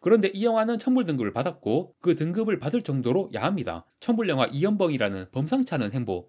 그런데 이 영화는 청불 등급을 받았고 그 등급을 받을 정도로 야합니다. 청불 영화 이연봉이라는 범상치 않은 행보.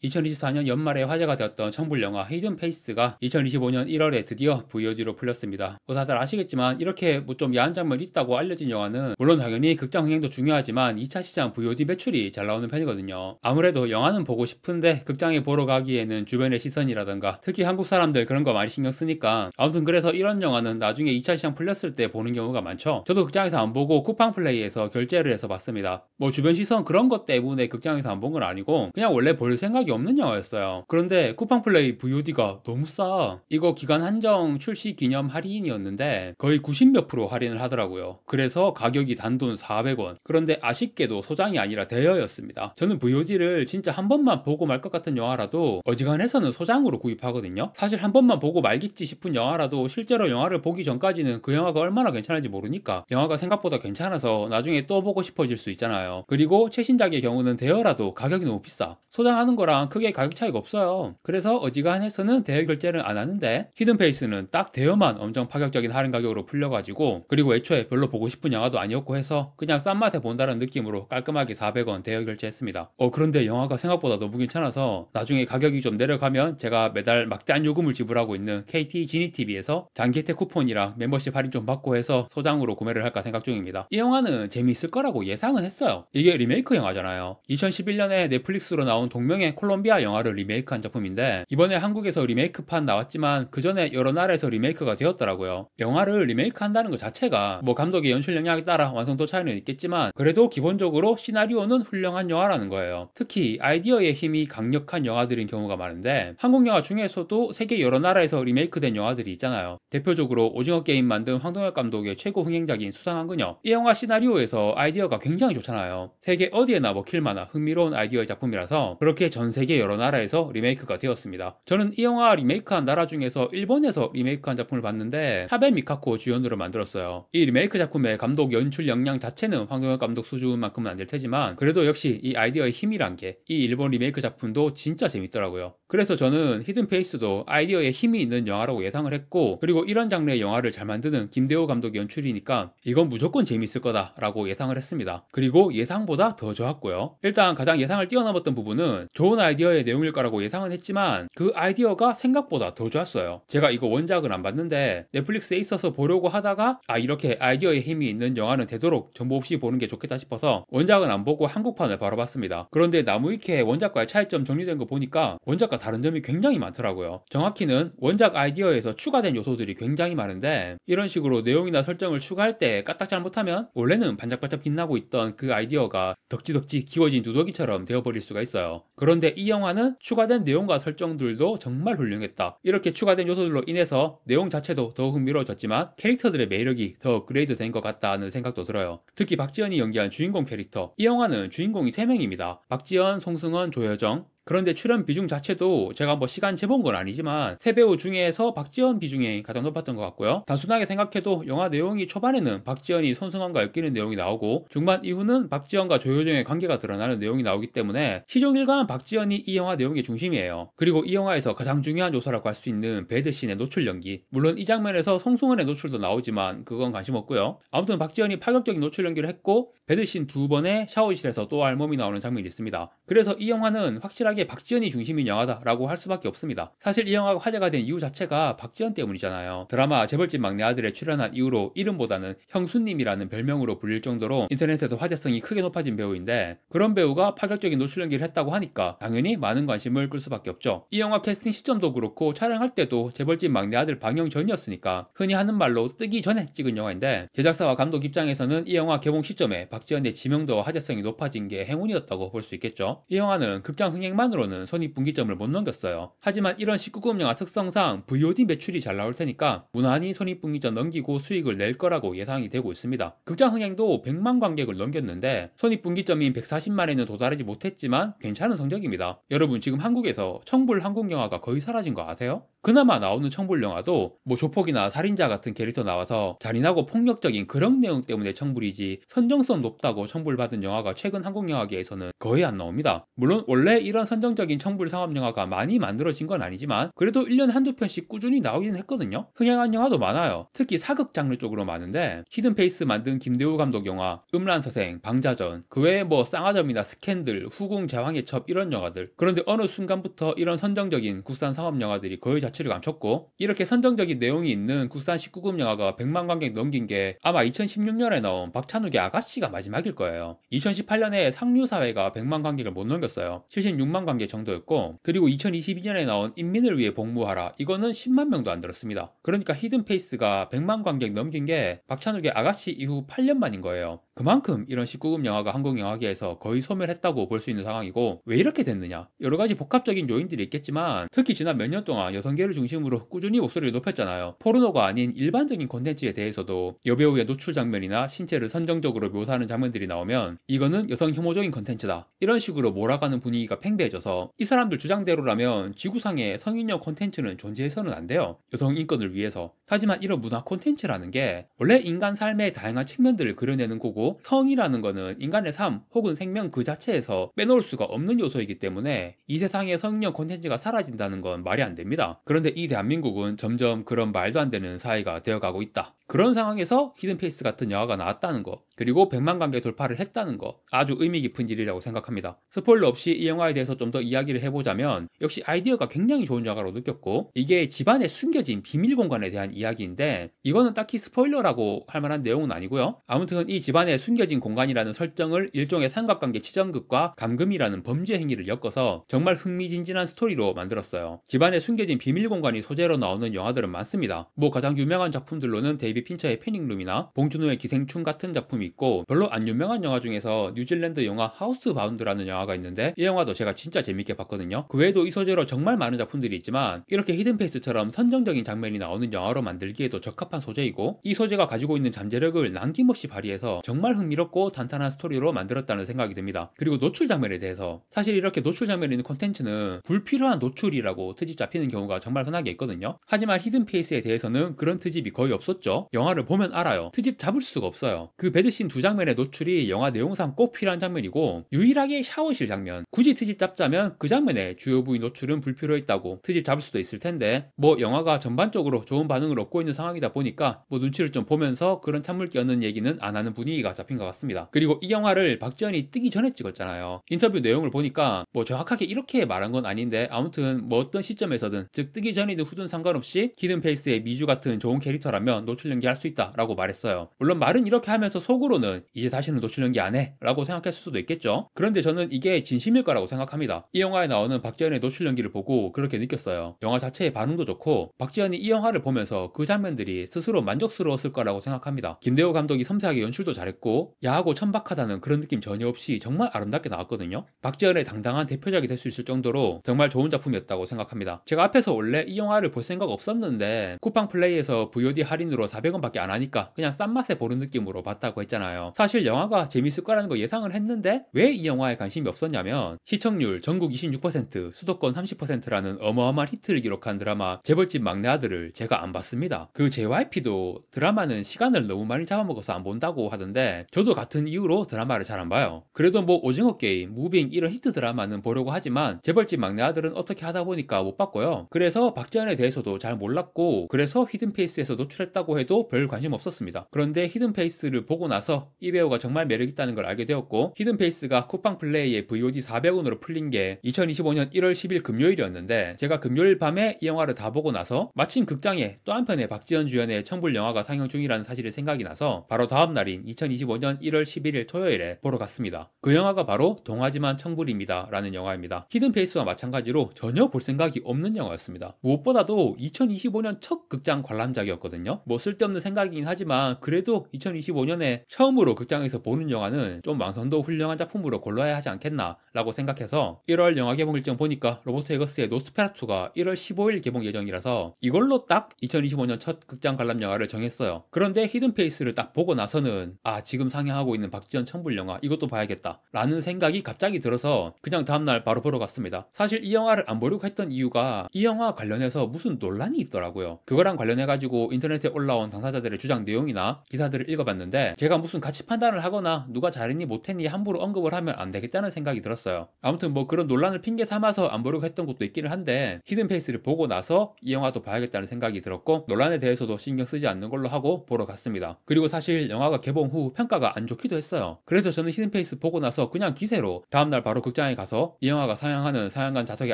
2024년 연말에 화제가 되었던 청불 영화 히든 페이스가 2025년 1월에 드디어 VOD로 풀렸습니다. 다들 아시겠지만 이렇게 뭐 좀 야한 장면이 있다고 알려진 영화는 물론 당연히 극장 흥행도 중요하지만 2차 시장 VOD 매출이 잘 나오는 편이거든요. 아무래도 영화는 보고 싶은데 극장에 보러 가기에는 주변의 시선이라던가 특히 한국 사람들 그런 거 많이 신경 쓰니까 아무튼 그래서 이런 영화는 나중에 2차 시장 풀렸을 때 보는 경우가 많죠. 저도 극장에서 안 보고 쿠팡 플레이에서 결제를 해서 봤습니다. 뭐 주변 시선 그런 것 때문에 극장에서 안 본 건 아니고 그냥 원래 볼 생각이 없는 영화였어요. 그런데 쿠팡플레이 VOD가 너무 싸. 이거 기간 한정 출시 기념 할인이었는데 거의 90몇 프로 할인을 하더라고요. 그래서 가격이 단돈 400원. 그런데 아쉽게도 소장이 아니라 대여였습니다. 저는 VOD를 진짜 한 번만 보고 말 것 같은 영화라도 어지간해서는 소장으로 구입하거든요. 사실 한 번만 보고 말겠지 싶은 영화라도 실제로 영화를 보기 전까지는 그 영화가 얼마나 괜찮은지 모르니까 영화가 생각보다 괜찮아서 나중에 또 보고 싶어질 수 있잖아요. 그리고 최신작의 경우는 대여라도 가격이 너무 비싸. 소장하는 거랑 크게 가격 차이가 없어요. 그래서 어지간해서는 대여 결제를 안 하는데 히든페이스는 딱 대여만 엄청 파격적인 할인 가격으로 풀려가지고 그리고 애초에 별로 보고 싶은 영화도 아니었고 해서 그냥 싼 맛에 본다는 느낌으로 깔끔하게 400원 대여 결제했습니다. 그런데 영화가 생각보다 너무 괜찮아서 나중에 가격이 좀 내려가면 제가 매달 막대한 요금을 지불하고 있는 KT 지니TV에서 장기 혜택 쿠폰이랑 멤버십 할인 좀 받고 해서 소장으로 구매를 할까 생각 중입니다. 이 영화는 재미있을 거라고 예상은 했어요. 이게 리메이크 영화잖아요. 2011년에 넷플릭스로 나온 동명의 콜롬비아 영화를 리메이크한 작품인데 이번에 한국에서 리메이크판 나왔지만 그 전에 여러 나라에서 리메이크가 되었더라고요. 영화를 리메이크한다는 것 자체가 뭐 감독의 연출 역량에 따라 완성도 차이는 있겠지만 그래도 기본적으로 시나리오는 훌륭한 영화라는 거예요. 특히 아이디어의 힘이 강력한 영화들인 경우가 많은데 한국 영화 중에서도 세계 여러 나라에서 리메이크된 영화들이 있잖아요. 대표적으로 오징어 게임 만든 황동혁 감독의 최고 흥행작인 수상한 그녀. 이 영화 시나리오에서 아이디어가 굉장히 좋잖아요. 세계 어디에나 먹힐 만한 흥미로운 아이디어의 작품이라서 그렇게 전 세계 여러 나라에서 리메이크가 되었습니다. 저는 이 영화 리메이크한 나라 중에서 일본에서 리메이크한 작품을 봤는데 타베 미카코 주연으로 만들었어요. 이 리메이크 작품의 감독 연출 역량 자체는 황동혁 감독 수준만큼은 안 될 테지만 그래도 역시 이 아이디어의 힘이란 게 이 일본 리메이크 작품도 진짜 재밌더라고요. 그래서 저는 히든 페이스도 아이디어에 힘이 있는 영화라고 예상을 했고 그리고 이런 장르의 영화를 잘 만드는 김대호 감독 연출이니까 이건 무조건 재밌을 거다라고 예상을 했습니다. 그리고 예상보다 더 좋았고요. 일단 가장 예상을 뛰어넘었던 부분은 좋은 아이디어의 내용일 거라고 예상은 했지만 그 아이디어가 생각보다 더 좋았어요. 제가 이거 원작은 안 봤는데 넷플릭스에 있어서 보려고 하다가 이렇게 아이디어의 힘이 있는 영화는 되도록 정보 없이 보는 게 좋겠다 싶어서 원작은 안 보고 한국판을 바로 봤습니다. 그런데 나무위키의 원작과의 차이점 정리된 거 보니까 원작과 다른 점이 굉장히 많더라고요. 정확히는 원작 아이디어에서 추가된 요소들이 굉장히 많은데 이런 식으로 내용이나 설정을 추가할 때 까딱 잘못하면 원래는 반짝반짝 빛나고 있던 그 아이디어가 덕지덕지 기워진 누더기처럼 되어버릴 수가 있어요. 그런데 이 영화는 추가된 내용과 설정들도 정말 훌륭했다. 이렇게 추가된 요소들로 인해서 내용 자체도 더 흥미로워졌지만 캐릭터들의 매력이 더 업그레이드 된 것 같다는 생각도 들어요. 특히 박지현이 연기한 주인공 캐릭터. 이 영화는 주인공이 3명입니다. 박지현, 송승헌, 조여정. 그런데 출연 비중 자체도 제가 뭐 시간 재본 건 아니지만 세 배우 중에서 박지현 비중이 가장 높았던 것 같고요. 단순하게 생각해도 영화 내용이 초반에는 박지현이 손승헌과 엮이는 내용이 나오고 중반 이후는 박지현과 조효정의 관계가 드러나는 내용이 나오기 때문에 시종일관 박지현이 이 영화 내용의 중심이에요. 그리고 이 영화에서 가장 중요한 요소라고 할 수 있는 배드신의 노출 연기. 물론 이 장면에서 송승헌의 노출도 나오지만 그건 관심 없고요. 아무튼 박지현이 파격적인 노출 연기를 했고 배드신 2번에 샤워실에서 또 알몸이 나오는 장면이 있습니다. 그래서 이 영화는 확실하게 박지현이 중심인 영화다라고 할 수밖에 없습니다. 사실 이 영화가 화제가 된 이유 자체가 박지현 때문이잖아요. 드라마 재벌집 막내 아들에 출연한 이후로 이름보다는 형수님이라는 별명으로 불릴 정도로 인터넷에서 화제성이 크게 높아진 배우인데 그런 배우가 파격적인 노출 연기를 했다고 하니까 당연히 많은 관심을 끌 수밖에 없죠. 이 영화 캐스팅 시점도 그렇고 촬영할 때도 재벌집 막내 아들 방영 전이었으니까 흔히 하는 말로 뜨기 전에 찍은 영화인데 제작사와 감독 입장에서는 이 영화 개봉 시점에 박지현의 지명도와 화제성이 높아진 게 행운이었다고 볼 수 있겠죠. 이 영화는 극장 흥행만으로는 손익분기점을 못 넘겼어요. 하지만 이런 19금 영화 특성상 VOD 매출이 잘 나올 테니까 무난히 손익분기점 넘기고 수익을 낼 거라고 예상이 되고 있습니다. 극장 흥행도 100만 관객을 넘겼는데 손익분기점인 140만에는 도달하지 못했지만 괜찮은 성적입니다. 여러분 지금 한국에서 청불 한국 영화가 거의 사라진 거 아세요? 그나마 나오는 청불 영화도 뭐 조폭이나 살인자 같은 캐릭터 나와서 잔인하고 폭력적인 그런 내용 때문에 청불이지 선정성 높다고 청불받은 영화가 최근 한국 영화계에서는 거의 안 나옵니다. 물론 원래 이런 선정적인 청불 상업 영화가 많이 만들어진 건 아니지만 그래도 1년에 한두 편씩 꾸준히 나오긴 했거든요. 흥행한 영화도 많아요. 특히 사극 장르 쪽으로 많은데 히든 페이스 만든 김대우 감독 영화 음란서생, 방자전, 그 외에 뭐 쌍화점이나 스캔들, 후궁, 제왕의 첩 이런 영화들. 그런데 어느 순간부터 이런 선정적인 국산 상업 영화들이 거의 자취를 감췄고 이렇게 선정적인 내용이 있는 국산 19금 영화가 100만 관객 넘긴 게 아마 2016년에 나온 박찬욱의 아가씨가 마지막일 거예요. 2018년에 상류사회가 100만 관객을 못 넘겼어요. 76만 관객 정도였고 그리고 2022년에 나온 인민을 위해 복무하라 이거는 10만 명도 안 들었습니다. 그러니까 히든 페이스가 100만 관객 넘긴 게 박찬욱의 아가씨 이후 8년 만인 거예요. 그만큼 이런 19금 영화가 한국 영화계에서 거의 소멸했다고 볼 수 있는 상황이고 왜 이렇게 됐느냐? 여러 가지 복합적인 요인들이 있겠지만 특히 지난 몇 년 동안 여성계를 중심으로 꾸준히 목소리를 높였잖아요. 포르노가 아닌 일반적인 콘텐츠에 대해서도 여배우의 노출 장면이나 신체를 선정적으로 묘사하는 장면들이 나오면 이거는 여성 혐오적인 콘텐츠다. 이런 식으로 몰아가는 분위기가 팽배해져서 이 사람들 주장대로라면 지구상에 성인용 콘텐츠는 존재해서는 안 돼요. 여성 인권을 위해서. 하지만 이런 문화 콘텐츠라는 게 원래 인간 삶의 다양한 측면들을 그려내는 거고 성이라는 거는 인간의 삶 혹은 생명 그 자체에서 빼놓을 수가 없는 요소이기 때문에 이 세상에 성인용 콘텐츠가 사라진다는 건 말이 안 됩니다. 그런데 이 대한민국은 점점 그런 말도 안 되는 사회가 되어가고 있다. 그런 상황에서 히든페이스 같은 영화가 나왔다는 거 그리고 100만 관객 돌파를 했다는 거 아주 의미 깊은 일이라고 생각합니다. 스포일러 없이 이 영화에 대해서 좀 더 이야기를 해보자면 역시 아이디어가 굉장히 좋은 영화로 느꼈고 이게 집안에 숨겨진 비밀 공간에 대한 이야기인데 이거는 딱히 스포일러라고 할 만한 내용은 아니고요. 아무튼 이 집안에 숨겨진 공간이라는 설정을 일종의 삼각관계 치정극과 감금이라는 범죄 행위를 엮어서 정말 흥미진진한 스토리로 만들었어요. 집안에 숨겨진 비밀 공간이 소재로 나오는 영화들은 많습니다. 뭐 가장 유명한 작품들로는 데이비 핀처의 패닝룸이나 봉준호의 기생충 같은 작품이 있고 별로 안 유명한 영화 중에서 뉴질랜드 영화 하우스 바운드라는 영화가 있는데 이 영화도 제가 진짜 재밌게 봤거든요. 그 외에도 이 소재로 정말 많은 작품들이 있지만 이렇게 히든페이스처럼 선정적인 장면이 나오는 영화로 만들기에도 적합한 소재이고 이 소재가 가지고 있는 잠재력을 남김없이 발휘해서 정말 흥미롭고 탄탄한 스토리로 만들었다는 생각이 듭니다. 그리고 노출 장면에 대해서 사실 이렇게 노출 장면이 있는 콘텐츠는 불필요한 노출이라고 트집 잡히는 경우가 정말 흔하게 있거든요. 하지만 히든페이스에 대해서는 그런 트집이 거의 없었죠. 영화를 보면 알아요. 트집 잡을 수가 없어요. 그 배드씬 두 장면의 노출이 영화 내용상 꼭 필요한 장면이고 유일하게 샤워실 장면 굳이 트집 잡자면 그 장면에 주요 부위 노출은 불필요했다고 트집 잡을 수도 있을 텐데 뭐 영화가 전반적으로 좋은 반응을 얻고 있는 상황이다 보니까 뭐 눈치를 좀 보면서 그런 찬물 끼얹는 얘기는 안 하는 분위기가 잡힌 것 같습니다. 그리고 이 영화를 박지현이 뜨기 전에 찍었잖아요. 인터뷰 내용을 보니까 뭐 정확하게 이렇게 말한 건 아닌데 아무튼 뭐 어떤 시점에서든 즉 뜨기 전이든 후든 상관없이 히든페이스의 미주 같은 좋은 캐릭터라면 노출 연기할 수 있다 라고 말했어요. 물론 말은 이렇게 하면서 속으로는 이제 다시는 노출 연기 안 해 라고 생각했을 수도 있겠죠. 그런데 저는 이게 진심일 거라고 생각합니다. 이 영화에 나오는 박지현의 노출 연기를 보고 그렇게 느꼈어요. 영화 자체의 반응도 좋고 박지현이 이 영화를 보면서 그 장면들이 스스로 만족스러웠을 거라고 생각합니다. 김대호 감독이 섬세하게 연출도 잘했고 야하고 천박하다는 그런 느낌 전혀 없이 정말 아름답게 나왔거든요. 박지현의 당당한 대표작이 될 수 있을 정도로 정말 좋은 작품이었다고 생각합니다. 제가 앞에서 원래 이 영화를 볼 생각 없었는데 쿠팡 플레이에서 VOD 할인으로 400원밖에 안 하니까 그냥 싼 맛에 보는 느낌으로 봤다고 했잖아요. 사실 영화가 재밌을 거라는 거 예상을 했는데 왜 이 영화에 관심이 없었냐면 시청률 전국 26%, 수도권 30%라는 어마어마한 히트를 기록한 드라마 재벌집 막내 아들을 제가 안 봤습니다. 그 JYP도 드라마는 시간을 너무 많이 잡아먹어서 안 본다고 하던데 저도 같은 이유로 드라마를 잘 안 봐요. 그래도 뭐 오징어 게임, 무빙 이런 히트 드라마는 보려고 하지만 재벌집 막내 아들은 어떻게 하다 보니까 못 봤고요. 그래서 박지현에 대해서도 잘 몰랐고 그래서 히든페이스에서 노출했다고 해도 별 관심 없었습니다. 그런데 히든페이스를 보고 나서 이 배우가 정말 매력있다는 걸 알게 되었고 히든페이스가 쿠팡 플레이에 VOD 400원으로 풀린 게 2025년 1월 10일 금요일이었는데 제가 금요일 밤에 이 영화를 다 보고 나서 마침 극장에 또 한편의 박지현 주연의 청불 영화가 상영 중이라는 사실이 생각이 나서 바로 다음 날인 2025년 1월 11일 토요일에 보러 갔습니다. 그 영화가 바로 동하지만 청불입니다 라는 영화입니다. 히든페이스와 마찬가지로 전혀 볼 생각이 없는 영화였습니다. 무엇보다도 2025년 첫 극장 관람작이었거든요. 뭐 쓸데없는 생각이긴 하지만 그래도 2025년에 처음으로 극장에서 보는 영화는 좀 완성도 훌륭한 작품으로 골라야 하지 않겠나 라고 생각해서 1월 영화 개봉 일정 보니까 로버트 에거스의 노스페라투가 1월 15일 개봉 예정이라서 이걸로 딱 2025년 첫 극장 관람 영화를 정했어요. 그런데 히든페이스를 딱 보고 나서는 아 지금 상영하고 있는 박지현 청불 영화 이것도 봐야겠다 라는 생각이 갑자기 들어서 그냥 다음날 바로 보러 갔습니다. 사실 이 영화를 안 보려고 했던 이유가 이 영화 관련해서 무슨 논란이 있더라고요. 그거랑 관련해가지고 인터넷에 올라온 당사자들의 주장 내용이나 기사들을 읽어봤는데 제가 무슨 가치 판단을 하거나 누가 잘했니 못했니 함부로 언급을 하면 안 되겠다는 생각이 들었어요. 아무튼 뭐 그런 논란을 핑계 삼아서 안 보려고 했던 것도 있기는 한데 히든 페이스를 보고 나서 이 영화도 봐야겠다는 생각이 들었고 논란에 대해서도 신경 쓰지 않는 걸로 하고 보러 갔습니다. 그리고 사실 영화가 개봉 후 평가가 안 좋기도 했어요. 그래서 저는 히든 페이스 보고 나서 그냥 기세로 다음날 바로 극장에 가서 이 영화가 상영하는 상영관 좌석에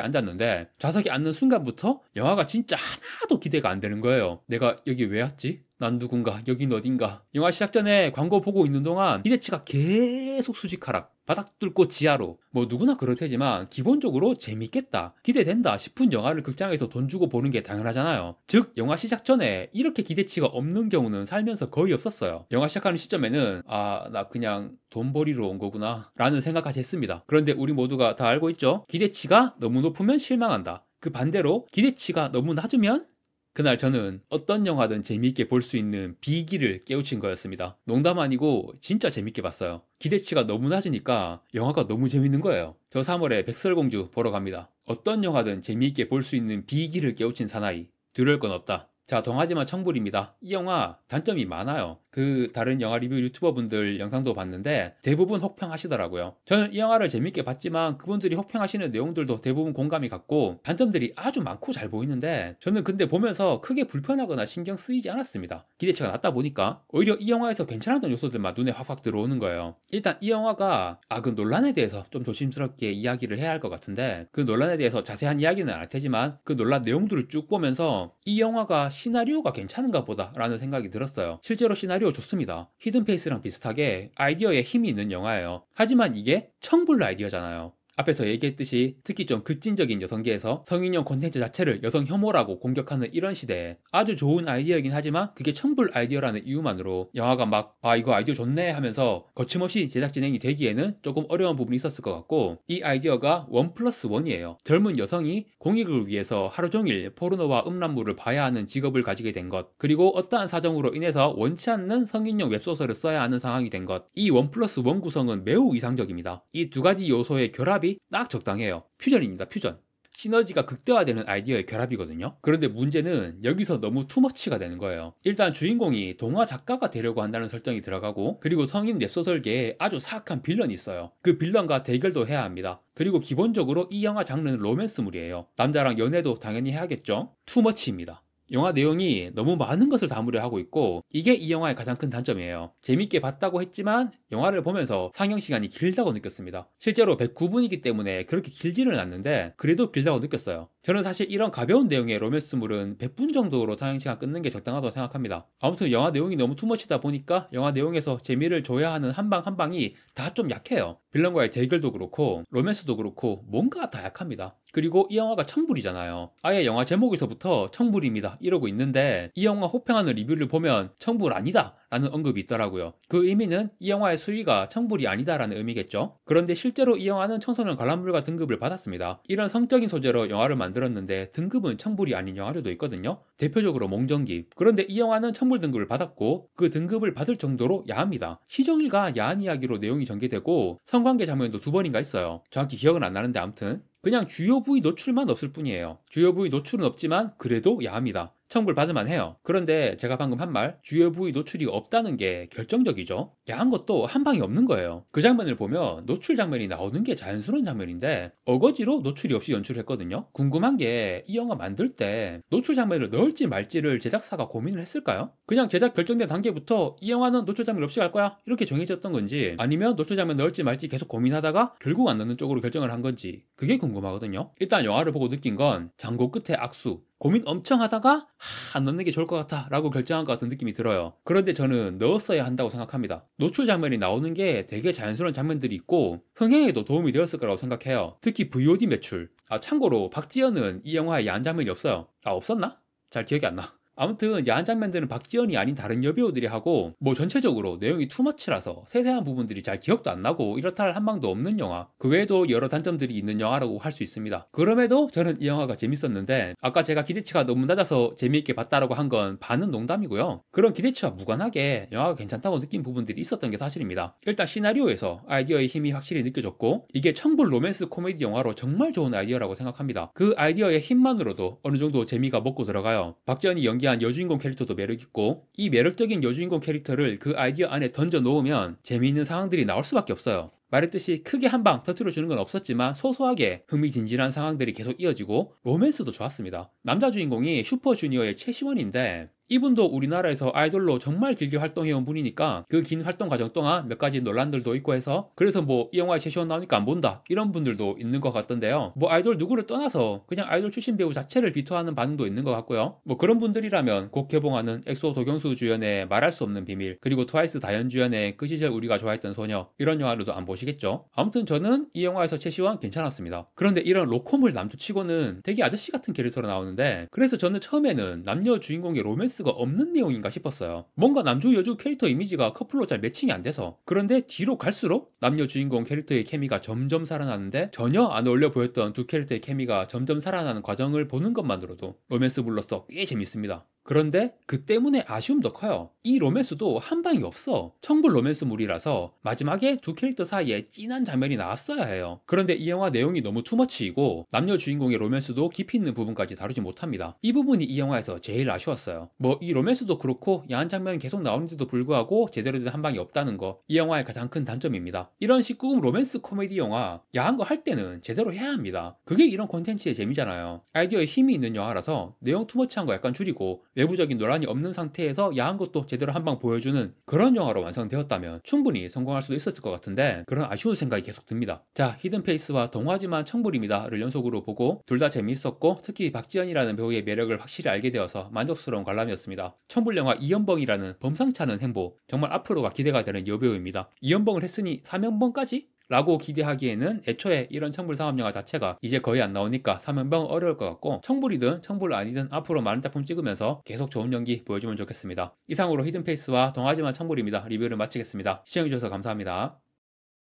앉았는데 좌석에 앉는 순간부터 영화가 진짜 하나도 기대가 안 되는 거예요. 내가 여기 왜 왔지? 난 누군가? 여긴 어딘가? 영화 시작 전에 광고 보고 있는 동안 기대치가 계속 수직하락. 바닥 뚫고 지하로. 뭐 누구나 그럴 테지만 기본적으로 재밌겠다, 기대된다 싶은 영화를 극장에서 돈 주고 보는 게 당연하잖아요. 즉 영화 시작 전에 이렇게 기대치가 없는 경우는 살면서 거의 없었어요. 영화 시작하는 시점에는 나 그냥 돈 벌이러 온 거구나 라는 생각까지 했습니다. 그런데 우리 모두가 다 알고 있죠? 기대치가 너무 높으면 실망한다. 그 반대로 기대치가 너무 낮으면 그날 저는 어떤 영화든 재미있게 볼 수 있는 비기를 깨우친 거였습니다. 농담 아니고 진짜 재밌게 봤어요. 기대치가 너무 낮으니까 영화가 너무 재밌는 거예요. 저 3월에 백설공주 보러 갑니다. 어떤 영화든 재미있게 볼 수 있는 비기를 깨우친 사나이. 두려울 건 없다. 자, 동하지만 청불입니다. 이 영화 단점이 많아요. 그 다른 영화 리뷰 유튜버 분들 영상도 봤는데 대부분 혹평하시더라고요. 저는 이 영화를 재밌게 봤지만 그분들이 혹평하시는 내용들도 대부분 공감이 갔고 단점들이 아주 많고 잘 보이는데 저는 근데 보면서 크게 불편하거나 신경 쓰이지 않았습니다. 기대치가 낮다 보니까 오히려 이 영화에서 괜찮았던 요소들만 눈에 확확 들어오는 거예요. 일단 이 영화가 그 논란에 대해서 좀 조심스럽게 이야기를 해야 할 것 같은데 그 논란에 대해서 자세한 이야기는 안 할 테지만 그 논란 내용들을 쭉 보면서 이 영화가 시나리오가 괜찮은가 보다 라는 생각이 들었어요. 실제로 시나리오 좋습니다. 히든 페이스랑 비슷하게 아이디어에 힘이 있는 영화예요. 하지만 이게 청불 아이디어잖아요. 앞에서 얘기했듯이 특히 좀 급진적인 여성계에서 성인용 콘텐츠 자체를 여성 혐오라고 공격하는 이런 시대에 아주 좋은 아이디어이긴 하지만 그게 청불 아이디어라는 이유만으로 영화가 막 이거 아이디어 좋네 하면서 거침없이 제작 진행이 되기에는 조금 어려운 부분이 있었을 것 같고 이 아이디어가 1+1이에요. 젊은 여성이 공익을 위해서 하루 종일 포르노와 음란물을 봐야 하는 직업을 가지게 된 것, 그리고 어떠한 사정으로 인해서 원치 않는 성인용 웹소설을 써야 하는 상황이 된 것, 이 1+1 구성은 매우 이상적입니다. 이 두 가지 요소의 결합이 딱 적당해요. 퓨전입니다. 퓨전. 시너지가 극대화되는 아이디어의 결합이거든요. 그런데 문제는 여기서 너무 투머치가 되는 거예요. 일단 주인공이 동화 작가가 되려고 한다는 설정이 들어가고 그리고 성인 웹소설계에 아주 사악한 빌런이 있어요. 그 빌런과 대결도 해야 합니다. 그리고 기본적으로 이 영화 장르는 로맨스물이에요. 남자랑 연애도 당연히 해야겠죠. 투머치입니다. 영화 내용이 너무 많은 것을 담으려 하고 있고 이게 이 영화의 가장 큰 단점이에요. 재밌게 봤다고 했지만 영화를 보면서 상영 시간이 길다고 느꼈습니다. 실제로 109분이기 때문에 그렇게 길지는 않는데 그래도 길다고 느꼈어요. 저는 사실 이런 가벼운 내용의 로맨스물은 100분 정도로 상영 시간 끊는 게 적당하다고 생각합니다. 아무튼 영화 내용이 너무 투머치다 보니까 영화 내용에서 재미를 줘야 하는 한 방 한 방이 다 좀 약해요. 빌런과의 대결도 그렇고 로맨스도 그렇고 뭔가 다 약합니다. 그리고 이 영화가 청불이잖아요. 아예 영화 제목에서부터 청불입니다 이러고 있는데 이 영화 혹평하는 리뷰를 보면 청불 아니다 라는 언급이 있더라고요. 그 의미는 이 영화의 수위가 청불이 아니다라는 의미겠죠. 그런데 실제로 이 영화는 청소년 관람물가 등급을 받았습니다. 이런 성적인 소재로 영화를 만들었는데 등급은 청불이 아닌 영화들도 있거든요. 대표적으로 몽정기. 그런데 이 영화는 청불 등급을 받았고 그 등급을 받을 정도로 야합니다. 시종일관 야한 이야기로 내용이 전개되고 성관계 장면도 2번인가 있어요. 정확히 기억은 안 나는데 아무튼 그냥 주요 부위 노출만 없을 뿐이에요. 주요 부위 노출은 없지만 그래도 야합니다. 청불 받을만 해요. 그런데 제가 방금 한 말 주요 부위 노출이 없다는 게 결정적이죠. 야한 것도 한 방이 없는 거예요. 그 장면을 보면 노출 장면이 나오는 게 자연스러운 장면인데 어거지로 노출이 없이 연출했거든요. 궁금한 게 이 영화 만들 때 노출 장면을 넣을지 말지를 제작사가 고민을 했을까요? 그냥 제작 결정된 단계부터 이 영화는 노출 장면 없이 갈 거야 이렇게 정해졌던 건지 아니면 노출 장면 넣을지 말지 계속 고민하다가 결국 안 넣는 쪽으로 결정을 한 건지 그게 궁금하거든요. 일단 영화를 보고 느낀 건 장고 끝에 악수. 고민 엄청 하다가 안 넣는 게 좋을 것 같아 라고 결정한 것 같은 느낌이 들어요. 그런데 저는 넣었어야 한다고 생각합니다. 노출 장면이 나오는 게 되게 자연스러운 장면들이 있고 흥행에도 도움이 되었을 거라고 생각해요. 특히 VOD 매출. 참고로 박지현은 이 영화에 야한 장면이 없어요. 없었나? 잘 기억이 안 나. 아무튼 야한 장면들은 박지현이 아닌 다른 여배우들이 하고 뭐 전체적으로 내용이 투머치라서 세세한 부분들이 잘 기억도 안 나고 이렇다 할 한방도 없는 영화. 그 외에도 여러 단점들이 있는 영화라고 할 수 있습니다. 그럼에도 저는 이 영화가 재밌었는데 아까 제가 기대치가 너무 낮아서 재미있게 봤다라고 한 건 반은 농담이고요. 그런 기대치와 무관하게 영화가 괜찮다고 느낀 부분들이 있었던 게 사실입니다. 일단 시나리오에서 아이디어의 힘이 확실히 느껴졌고 이게 청불 로맨스 코미디 영화로 정말 좋은 아이디어라고 생각합니다. 그 아이디어의 힘만으로도 어느 정도 재미가 먹고 들어가요. 박지현이 연기한 아이디어한 여주인공 캐릭터도 매력있고, 이 매력적인 여주인공 캐릭터를 그 아이디어 안에 던져 놓으면 재미있는 상황들이 나올 수밖에 없어요. 말했듯이 크게 한 방 터뜨려주는 건 없었지만 소소하게 흥미진진한 상황들이 계속 이어지고 로맨스도 좋았습니다. 남자 주인공이 슈퍼주니어의 최시원인데, 이분도 우리나라에서 아이돌로 정말 길게 활동해온 분이니까 그 긴 활동 과정 동안 몇 가지 논란들도 있고 해서, 그래서 뭐 이 영화에 최시원 나오니까 안 본다 이런 분들도 있는 것 같던데요. 뭐 아이돌 누구를 떠나서 그냥 아이돌 출신 배우 자체를 비토하는 반응도 있는 것 같고요. 뭐 그런 분들이라면 곧 개봉하는 엑소 도경수 주연의 말할 수 없는 비밀, 그리고 트와이스 다현 주연의 그 시절 우리가 좋아했던 소녀, 이런 영화로도 안 보시겠죠. 아무튼 저는 이 영화에서 최시원 괜찮았습니다. 그런데 이런 로코물 남주치고는 되게 아저씨 같은 캐릭터로 나오는데, 그래서 저는 처음에는 남녀 주인공의 로맨스가 없는 내용인가 싶었어요. 뭔가 남주 여주 캐릭터 이미지가 커플로 잘 매칭이 안 돼서. 그런데 뒤로 갈수록 남녀 주인공 캐릭터의 케미가 점점 살아나는데, 전혀 안 어울려 보였던 두 캐릭터의 케미가 점점 살아나는 과정을 보는 것만으로도 로맨스물로서 꽤 재밌습니다. 그런데 그 때문에 아쉬움도 커요. 이 로맨스도 한 방이 없어. 청불 로맨스물이라서 마지막에 두 캐릭터 사이에 찐한 장면이 나왔어야 해요. 그런데 이 영화 내용이 너무 투머치이고 남녀 주인공의 로맨스도 깊이 있는 부분까지 다루지 못합니다. 이 부분이 이 영화에서 제일 아쉬웠어요. 뭐 이 로맨스도 그렇고 야한 장면이 계속 나오는데도 불구하고 제대로 된 한 방이 없다는 거, 이 영화의 가장 큰 단점입니다. 이런 19금 로맨스 코미디 영화, 야한 거 할 때는 제대로 해야 합니다. 그게 이런 콘텐츠의 재미잖아요. 아이디어에 힘이 있는 영화라서 내용 투머치한 거 약간 줄이고 외부적인 논란이 없는 상태에서 야한 것도 제대로 한 방 보여주는 그런 영화로 완성되었다면 충분히 성공할 수도 있었을 것 같은데, 그런 아쉬운 생각이 계속 듭니다. 자, 히든페이스와 동화지만 청불입니다를 연속으로 보고 둘 다 재미있었고, 특히 박지현이라는 배우의 매력을 확실히 알게 되어서 만족스러운 관람이었습니다. 청불 영화 이연봉이라는 범상치 않은 행보, 정말 앞으로가 기대가 되는 여배우입니다. 이연봉을 했으니 3연봉까지? 라고 기대하기에는 애초에 이런 청불 상업 영화 자체가 이제 거의 안 나오니까 3연봉 어려울 것 같고, 청불이든 청불 아니든 앞으로 많은 작품 찍으면서 계속 좋은 연기 보여주면 좋겠습니다. 이상으로 히든페이스와 동화지만 청불입니다 리뷰를 마치겠습니다. 시청해주셔서 감사합니다.